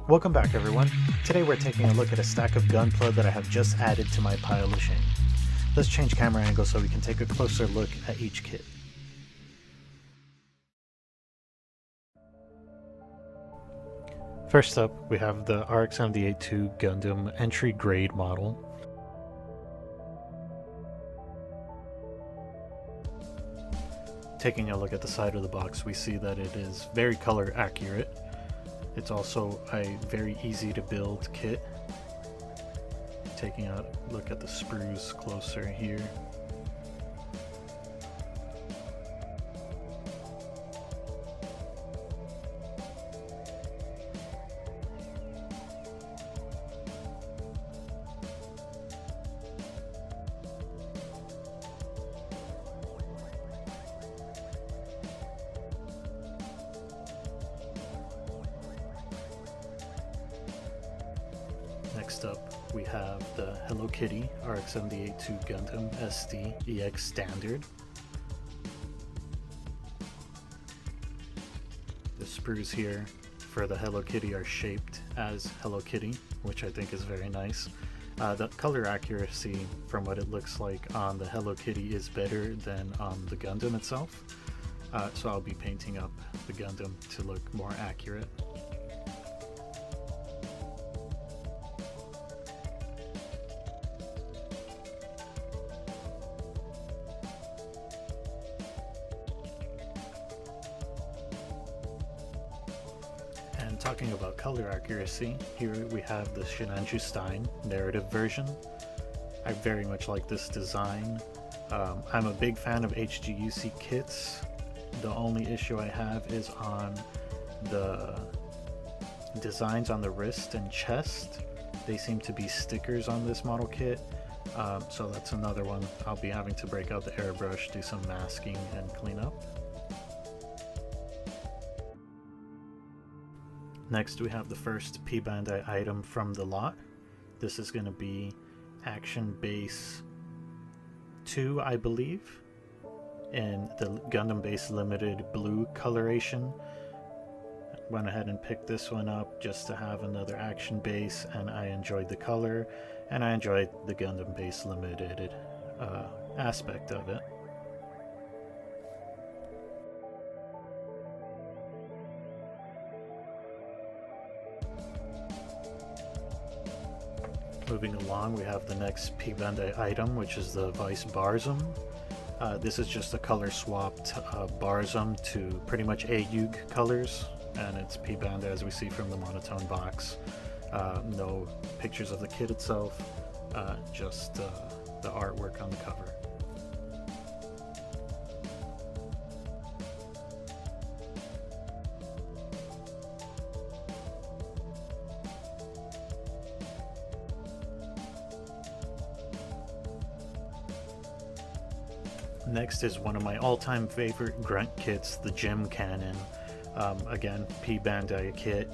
Welcome back everyone. Today we're taking a look at a stack of Gunpla that I have just added to my pile of shame. Let's change camera angle so we can take a closer look at each kit. First up, we have the RX-78-2 Gundam entry grade model. Taking a look at the side of the box, we see that it is very color accurate. It's also a very easy to build kit. Taking a look at the sprues closer here. Next up, we have the Hello Kitty RX-78-2 Gundam SD EX Standard. The sprues here for the Hello Kitty are shaped as Hello Kitty, which I think is very nice. The color accuracy from what it looks like on the Hello Kitty is better than on the Gundam itself, so I'll be painting up the Gundam to look more accurate. And talking about color accuracy, here we have the Shinanju Stein narrative version. I very much like this design. I'm a big fan of HGUC kits. The only issue I have is on the designs on the wrist and chest. They seem to be stickers on this model kit, so that's another one I'll be having to break out the airbrush, do some masking and clean up. Next we have the first P Bandai item from the lot. This is going to be Action Base 2, I believe, in the Gundam Base Limited blue coloration. Went ahead and picked this one up just to have another action base, and I enjoyed the color and I enjoyed the Gundam Base Limited aspect of it. Moving along, we have the next P Bandai item, which is the Vice Barzum. This is just a color swapped Barzum to pretty much AUG colors, and it's P Bandai as we see from the monotone box. No pictures of the kit itself, just the artwork on the cover. Next is one of my all-time favorite grunt kits, the Gym Cannon. Again, P Bandai kit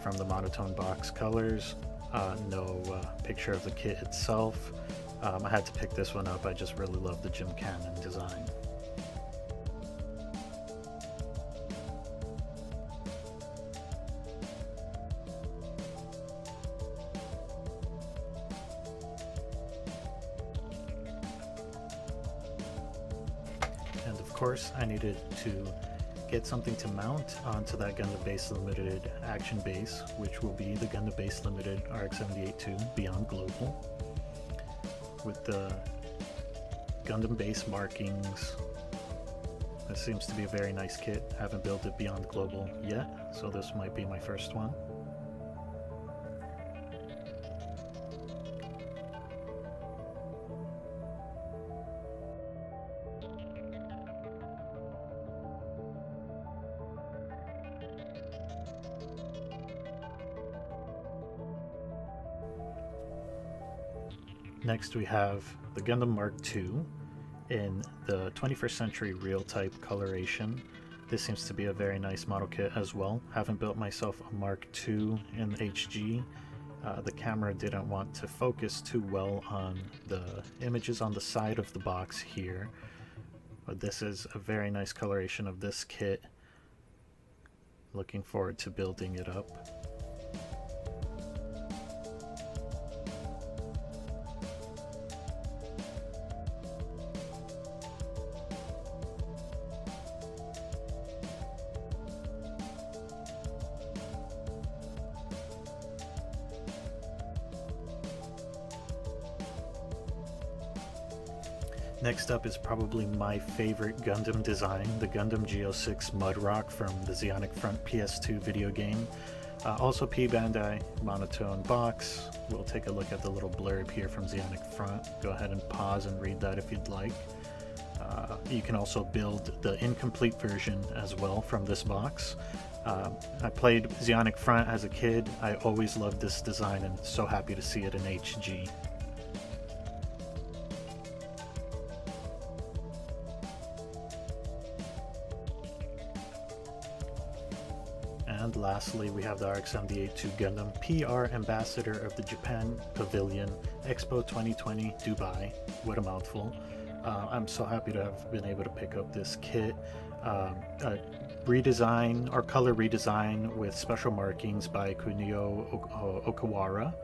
from the monotone box colors. No picture of the kit itself. I had to pick this one up. I just really love the Gym Cannon design. And of course, I needed to get something to mount onto that Gundam Base Limited action base, which will be the Gundam Base Limited RX-78-2 Beyond Global, with the Gundam base markings. This seems to be a very nice kit. Haven't built it Beyond Global yet, so this might be my first one. Next we have the Gundam Mark II in the 21st Century Real type coloration. This seems to be a very nice model kit as well. Haven't built myself a Mark II in HG. The camera didn't want to focus too well on the images on the side of the box here, but this is a very nice coloration of this kit. Looking forward to building it up. Next up is probably my favorite Gundam design, the Gundam Geo6 Mudrock from the Zeonic Front PS2 video game. Also P Bandai, monotone box. We'll take a look at the little blurb here from Zeonic Front. Go ahead and pause and read that if you'd like. You can also build the incomplete version as well from this box. I played Zeonic Front as a kid. I always loved this design and so happy to see it in HG. And lastly, we have the RX-78-2 Gundam PR Ambassador of the Japan Pavilion Expo 2020 Dubai. What a mouthful. I'm so happy to have been able to pick up this kit. Redesign or color redesign with special markings by Kunio Okawara.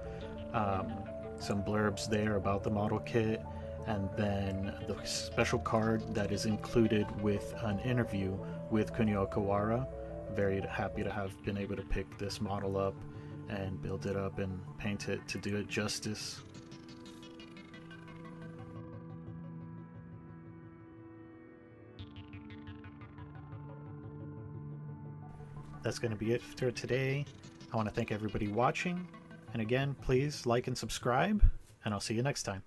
Some blurbs there about the model kit, and then the special card that is included with an interview with Kunio Okawara. Very happy to have been able to pick this model up and build it up and paint it to do it justice. That's going to be it for today. I want to thank everybody watching, and again, please like and subscribe, and I'll see you next time.